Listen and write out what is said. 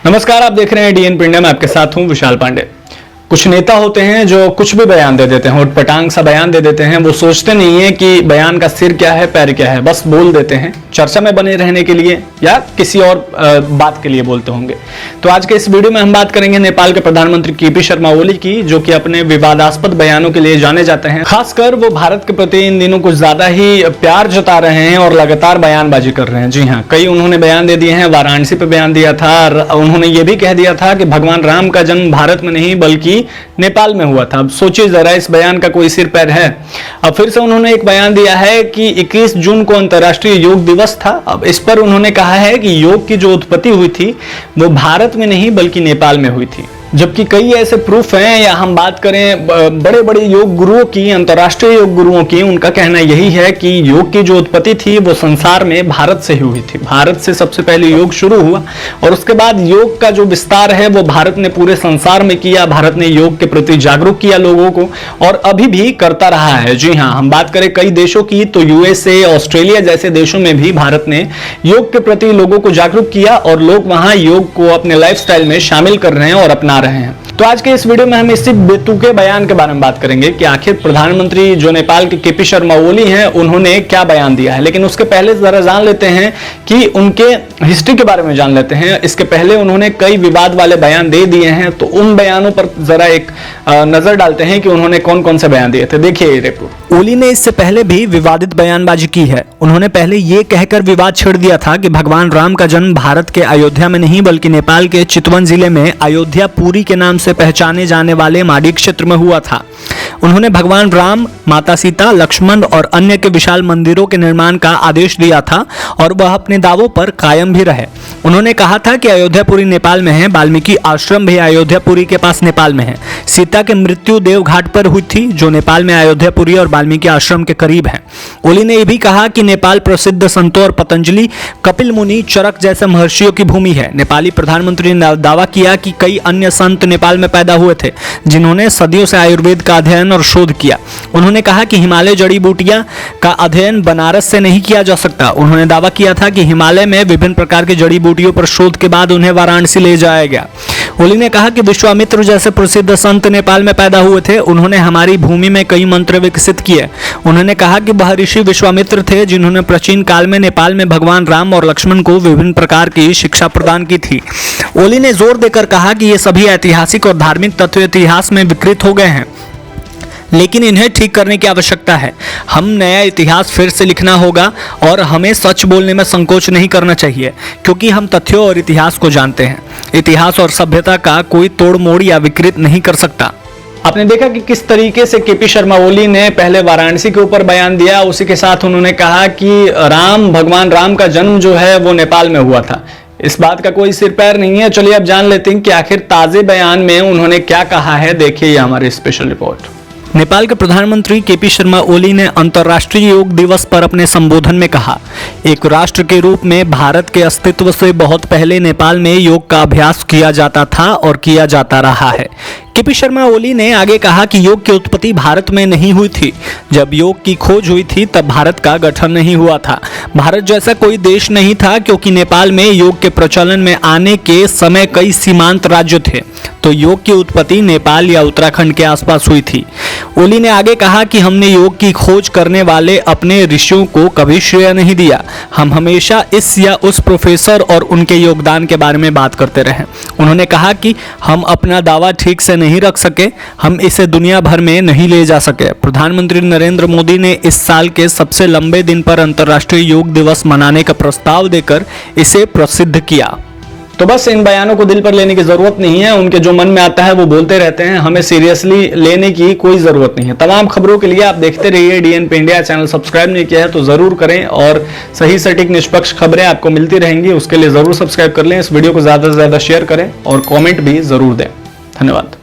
नमस्कार, आप देख रहे हैं डीएन इंडिया में। आपके साथ हूं विशाल पांडे। कुछ नेता होते हैं जो कुछ भी बयान दे देते हैं, उटपटांग सा बयान दे देते हैं। वो सोचते नहीं है कि बयान का सिर क्या है पैर क्या है, बस बोल देते हैं चर्चा में बने रहने के लिए या किसी और बात के लिए बोलते होंगे। तो आज के इस वीडियो में हम बात करेंगे नेपाल के प्रधानमंत्री केपी शर्मा ओली की, जो कि अपने विवादास्पद बयानों के लिए जाने जाते हैं। खासकर वो भारत के प्रति इन दिनों कुछ ज्यादा ही प्यार जता रहे हैं और लगातार बयानबाजी कर रहे हैं। जी हाँ, कई उन्होंने बयान दे दिए हैं। वाराणसी पे बयान दिया था, उन्होंने ये भी कह दिया था कि भगवान राम का जन्म भारत में नहीं बल्कि नेपाल में हुआ था। अब सोचिए जरा, इस बयान का कोई सिर पैर है। अब फिर से उन्होंने एक बयान दिया है कि 21 जून को अंतर्राष्ट्रीय योग दिवस था। अब इस पर उन्होंने कहा है कि योग की जो उत्पत्ति हुई थी वो भारत में नहीं बल्कि नेपाल में हुई थी, जबकि कई ऐसे प्रूफ हैं। या हम बात करें बड़े बड़े योग गुरुओं की, अंतर्राष्ट्रीय योग गुरुओं की, उनका कहना यही है कि योग की जो उत्पत्ति थी वो संसार में भारत से ही हुई थी। भारत से सबसे पहले योग शुरू हुआ और उसके बाद योग का जो विस्तार है वो भारत ने पूरे संसार में किया। भारत ने योग के प्रति जागरूक किया लोगों को और अभी भी करता रहा है। जी हाँ, हम बात करें कई देशों की तो यूएसए, ऑस्ट्रेलिया जैसे देशों में भी भारत ने योग के प्रति लोगों को जागरूक किया और लोग वहां योग को अपने लाइफस्टाइल में शामिल कर रहे हैं और अपना रहे हैं। तो आज के इस वीडियो में हम इसी बेतुके बयान के बारे में बात करेंगे कि आखिर प्रधानमंत्री जो नेपाल के केपी शर्मा ओली हैं उन्होंने क्या बयान दिया है। लेकिन उसके पहले जरा जान लेते हैं कि उनके हिस्ट्री के बारे में जान लेते हैं। इसके पहले उन्होंने कई विवाद वाले बयान दे दिए हैं, तो उन बयानों पर जरा एक नजर डालते हैं कि उन्होंने कौन कौन से बयान दिए थे। देखिए ये रिपोर्ट। ओली ने इससे पहले भी विवादित बयानबाजी की है। उन्होंने पहले ये कहकर विवाद छेड़ दिया था कि भगवान राम का जन्म भारत के अयोध्या में नहीं बल्कि नेपाल के चितवन जिले में अयोध्या पुरी के नाम से पहचाने जाने वाले माडी क्षेत्र में हुआ था। उन्होंने भगवान राम, माता सीता, लक्ष्मण और अन्य के विशाल मंदिरों के निर्माण का आदेश दिया था और वह अपने दावों पर कायम भी रहे। उन्होंने कहा था कि अयोध्यापुरी नेपाल में है, वाल्मीकि आश्रम भी अयोध्यापुरी के पास नेपाल में है। सीता की मृत्यु देवघाट पर हुई थी जो नेपाल में अयोध्यापुरी और वाल्मीकि आश्रम के करीब है। ओली ने यह भी कहा कि नेपाल प्रसिद्ध संतों और पतंजलि, कपिल मुनि, चरक जैसे महर्षियों की भूमि है। नेपाली प्रधानमंत्री ने दावा किया कि कई अन्य संत नेपाल में पैदा हुए थे जिन्होंने सदियों से आयुर्वेद का अध्ययन और शोध किया। उन्होंने कहा कि हिमालय जड़ी बूटियां का अध्ययन बनारस से नहीं किया जा सकता। उन्होंने दावा किया था कि हिमालय में विभिन्न प्रकार की जड़ी बूटियों पर शोध के बाद उन्हें वाराणसी ले जाया गया। ओली ने कहा कि विश्वामित्र जैसे प्रसिद्ध संत नेपाल में पैदा हुए थे। उन्होंने हमारी भूमि में कई मंत्र विकसित किए। उन्होंने कहा कि वह ऋषि विश्वामित्र थे जिन्होंने प्राचीन काल में नेपाल में भगवान राम और लक्ष्मण को विभिन्न प्रकार की शिक्षा प्रदान की थी। ओली ने जोर देकर कहा कि ये सभी ऐतिहासिक और धार्मिक तत्व इतिहास में विकृत हो गए हैं, लेकिन इन्हें ठीक करने की आवश्यकता है। हम नया इतिहास फिर से लिखना होगा और हमें सच बोलने में संकोच नहीं करना चाहिए, क्योंकि हम तथ्यों और इतिहास को जानते हैं। इतिहास और सभ्यता का कोई तोड़ मोड़ या विकृत नहीं कर सकता। आपने देखा कि किस तरीके से केपी शर्मा ओली ने पहले वाराणसी के ऊपर बयान दिया, उसी के साथ उन्होंने कहा कि भगवान राम का जन्म जो है वो नेपाल में हुआ था। इस बात का कोई सिर पैर नहीं है। चलिए अब जान लेते हैं कि आखिर ताजे बयान में उन्होंने क्या कहा है। देखिए ये हमारी स्पेशल रिपोर्ट। नेपाल के प्रधानमंत्री केपी शर्मा ओली ने अंतर्राष्ट्रीय योग दिवस पर अपने संबोधन में कहा, एक राष्ट्र के रूप में भारत के अस्तित्व से बहुत पहले नेपाल में योग का अभ्यास किया जाता था और किया जाता रहा है। केपी शर्मा ओली ने आगे कहा कि योग की उत्पत्ति भारत में नहीं हुई थी। जब योग की खोज हुई थी तब भारत का गठन नहीं हुआ था। भारत जैसा कोई देश नहीं था, क्योंकि नेपाल में योग के प्रचलन में आने के समय कई सीमांत राज्य थे, तो योग की उत्पत्ति नेपाल या उत्तराखंड के आसपास हुई थी। ओली ने आगे कहा कि हमने योग की खोज करने वाले अपने ऋषियों को कभी श्रेय नहीं दिया। हम हमेशा इस या उस प्रोफेसर और उनके योगदान के बारे में बात करते रहे। उन्होंने कहा कि हम अपना दावा ठीक से नहीं रख सके, हम इसे दुनिया भर में नहीं ले जा सके। प्रधानमंत्री नरेंद्र मोदी ने इस साल के सबसे लंबे दिन पर अंतर्राष्ट्रीय योग दिवस मनाने का प्रस्ताव देकर इसे प्रसिद्ध किया। तो बस इन बयानों को दिल पर लेने की जरूरत नहीं है। उनके जो मन में आता है वो बोलते रहते हैं, हमें सीरियसली लेने की कोई जरूरत नहीं है। तमाम खबरों के लिए आप देखते रहिए डीएन इंडिया। चैनल सब्सक्राइब नहीं किया है तो जरूर करें और सही सटीक निष्पक्ष खबरें आपको मिलती रहेंगी। उसके लिए जरूर सब्सक्राइब कर लें, इस वीडियो को ज्यादा से ज्यादा शेयर करें और कॉमेंट भी जरूर दें। धन्यवाद।